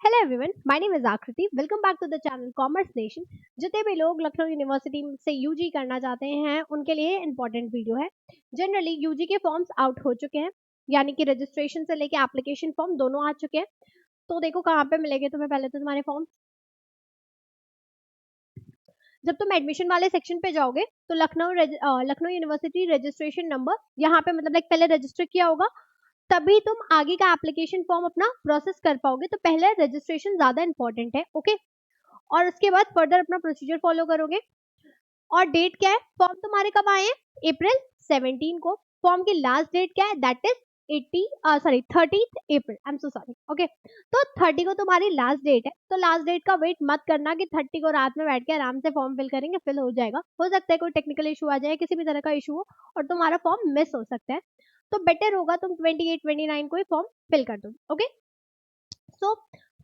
Hello everyone, my name is Akriti. Welcome back to the channel Commerce Nation. जितने भी लोग Lucknow university से UG करना चाहते हैं उनके लिए इंपॉर्टेंट वीडियो है। जनरली यूजी के फॉर्म्स आउट हो चुके हैं, यानी कि रजिस्ट्रेशन से लेके एप्लीकेशन फॉर्म दोनों आ चुके हैं। तो देखो कहाँ पे मिलेंगे तुम्हें, पहले तो तुम्हारे फॉर्म जब तुम एडमिशन वाले सेक्शन पे जाओगे तो लखनऊ यूनिवर्सिटी रजिस्ट्रेशन नंबर यहाँ पे मतलब पहले रजिस्टर किया होगा, तभी तुम आगे का एप्लीकेशन फॉर्म अपना प्रोसेस कर पाओगे। तो पहले रजिस्ट्रेशन ज्यादा इंपॉर्टेंट है, ओके। और उसके बाद फर्दर अपना प्रोसीजर फॉलो करोगे। और डेट क्या है, फॉर्म तुम्हारे कब आए हैं? अप्रैल 17 को। फॉर्म की लास्ट डेट क्या है? That is 30 April. I am so sorry, okay. तो 30 को तुम्हारी लास्ट डेट है, तो लास्ट डेट का वेट मत करना कि 30 को रात में बैठ के आराम से फॉर्म फिल करेंगे, फिल हो जाएगा। हो सकता है कोई टेक्निकल इशू आ जाए, किसी भी तरह का इशू हो और तुम्हारा फॉर्म मिस हो सकता है। तो बेटर होगा तुम 28-29 को ही फॉर्म फिल कर दो, ओके। सो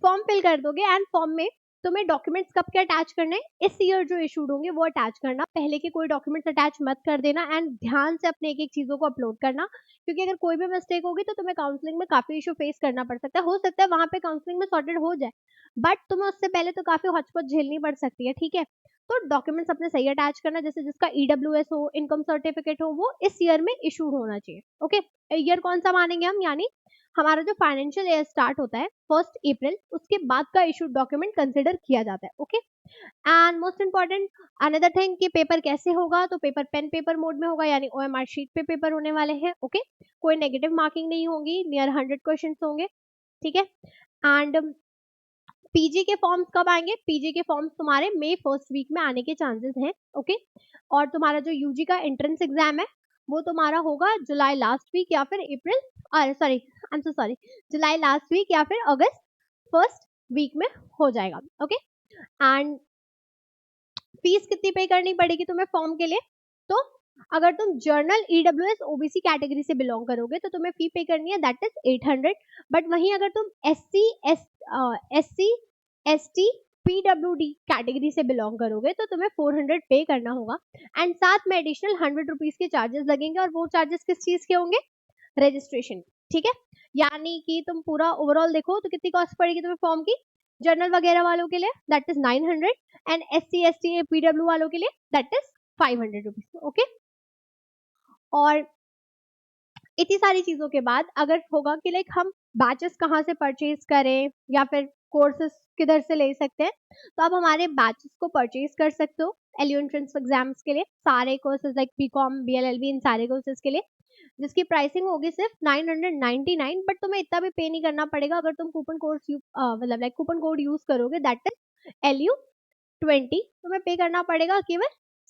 फॉर्म फिल कर दोगे एंड फॉर्म में तुम्हें डॉक्यूमेंट्स कब के अटैच करने, इस ईयर जो इशूड होंगे वो अटैच करना। पहले के कोई डॉक्यूमेंट्स अटैच मत कर देना एंड ध्यान से अपने एक एक चीजों को अपलोड करना, क्योंकि अगर कोई भी मिस्टेक होगी तो तुम्हें काउंसलिंग में काफी इशू फेस करना पड़ सकता है। हो सकता है वहां पे काउंसलिंग में सॉर्टेड हो जाए, बट तुम्हें उससे पहले तो काफी हौचपौच झेलनी पड़ सकती है, ठीक है। तो डॉक्यूमेंट्स अपने सही अटैच करना, जैसे जिसका ईडब्ल्यूएस हो, इनकम सर्टिफिकेट हो, वो इस ईयर में इशूड होना चाहिए, ओके। ईयर कौन सा मानेंगे हम, यानी हमारा जो फाइनेंशियल ईयर स्टार्ट होता है 1 अप्रैल, उसके बाद का इशूड डॉक्यूमेंट कंसिडर किया जाता है, okay. And most important another thing कि पेपर कैसे होगा, तो पेपर पेन पेपर मोड में होगा, यानी ओएमआर शीट पे पेपर होने वाले हैं, ओके। कोई नेगेटिव मार्किंग नहीं होगी, नियर 100 क्वेश्चन होंगे, ठीक है। एंड पीजी के फॉर्म्स कब आएंगे? पीजी के फॉर्म्स तुम्हारे मई फर्स्ट वीक में आने के चांसेस हैं, ओके। और तुम्हारा जो यूजी का एंट्रेंस एग्जाम है वो तुम्हारा होगा जुलाई लास्ट वीक या फिर April, sorry I am so sorry, जुलाई लास्ट वीक या फिर अगस्त फर्स्ट वीक में हो जाएगा, ओके। एंड फीस कितनी पे करनी पड़ेगी तुम्हें फॉर्म के लिए? तो अगर तुम जर्नल ईडब्ल्यूएस ओबीसी कैटेगरी से बिलोंग करोगे तो तुम्हें फी पे करनी है, दैट इज 800। बट वहीं अगर तुम एससी एसटी पीडब्ल्यूडी कैटेगरी से बिलोंग करोगे तो तुम्हें 400 पे करना होगा। एंड साथ में एडिशनल 100 रुपीज के चार्जेस लगेंगे, और वो चार्जेस किस चीज के होंगे? रजिस्ट्रेशन, ठीक है। यानी कि तुम पूरा ओवरऑल देखो तो कितनी कॉस्ट पड़ेगी तुम्हें फॉर्म की? जर्नल वगैरह वालों के लिए that is 900 and SC ST PW वालों के लिए दैट इज 500 रुपीज, ओके। और इतनी सारी चीजों के बाद अगर होगा कि लाइक हम बैचेस कहाँ से परचेज करें या फिर कोर्सेज किधर से ले सकते हैं, तो आप हमारे बैचेस को परचेज कर सकते हो एलयू एंट्रेंस एग्जाम्स के लिए। सारे कोर्सेज लाइक बीकॉम बीएलएलबी, इन सारे कोर्सेज के लिए जिसकी प्राइसिंग होगी सिर्फ 999। बट तुम्हें इतना भी पे नहीं करना पड़ेगा अगर तुम कूपन कोड मतलब लाइक कूपन कोड यूज करोगे, दैट इज LU20। तुम्हें पे करना पड़ेगा केवल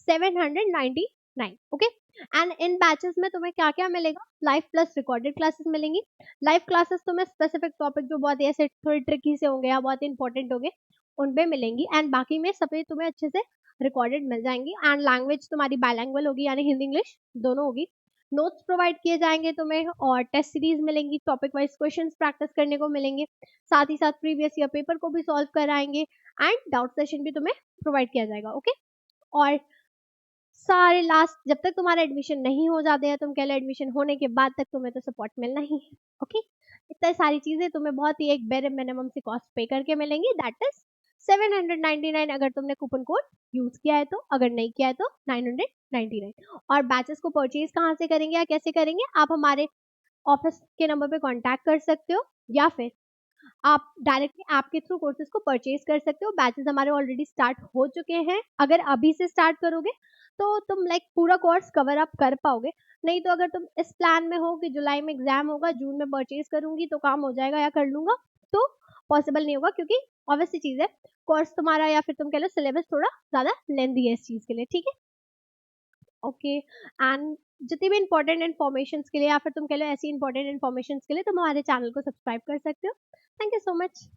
799, ओके। एंड इन बैचेस में तुम्हें क्या क्या मिलेगा? लाइव प्लस रिकॉर्डेड क्लासेस मिलेंगी। लाइव क्लासेस तुम्हें स्पेसिफिक टॉपिक जो बहुत ऐसे थोड़ी ट्रिकी से होंगे या बहुत इंपॉर्टेंट होंगे उन पे मिलेंगी, एंड बाकी में सभी तुम्हें अच्छे से रिकॉर्डेड मिल जाएंगी। एंड लैंग्वेज तुम्हारी बाइलैंग्वेज होगी, यानी हिंदी इंग्लिश दोनों होगी। नोट्स प्रोवाइड किए जाएंगे तुम्हें, और टेस्ट सीरीज मिलेंगी, टॉपिक वाइज क्वेश्चंस प्रैक्टिस करने को मिलेंगे। साथ ही साथ प्रीवियस ईयर पेपर को भी सॉल्व कराएंगे एंड डाउट सेशन भी तुम्हें प्रोवाइड किया जाएगा, ओके। और सारे लास्ट जब तक तुम्हारा एडमिशन नहीं हो जाते हैं, तुम कह लो एडमिशन होने के बाद तक तुम्हें तो सपोर्ट मिलना ही है, ओके। इतनी सारी चीजें तुम्हें बहुत ही एक बेरे मिनिमम से कॉस्ट पे करके मिलेंगी, दैट इज 799 अगर तुमने कूपन कोड यूज किया है तो, अगर नहीं किया है तो 999। और बैचेस को परचेज कहाँ से करेंगे या कैसे करेंगे? आप हमारे ऑफिस के नंबर पे कांटेक्ट कर सकते हो, या फिर आप डायरेक्टली ऐप के थ्रू कोर्सेज को परचेज कर सकते हो। बैचेस हमारे ऑलरेडी स्टार्ट हो चुके हैं, अगर अभी से स्टार्ट करोगे तो तुम लाइक पूरा कोर्स कवर अप कर पाओगे। नहीं तो अगर तुम इस प्लान में हो कि जुलाई में एग्जाम होगा, जून में परचेज करूंगी तो काम हो जाएगा या कर लूंगा, तो पॉसिबल नहीं होगा, क्योंकि ऑब्वियसली चीज है, कोर्स तुम्हारा या फिर तुम कह लो सिलेबस थोड़ा ज्यादा लेंदी है इस चीज के लिए, ठीक है, ओके। एंड जितनी भी इंपॉर्टेंट इन्फॉर्मेशन के लिए या फिर तुम कह लो ऐसी इंपॉर्टेंट इन्फॉर्मेशन के लिए तुम हमारे चैनल को सब्सक्राइब कर सकते हो। Thank you so much.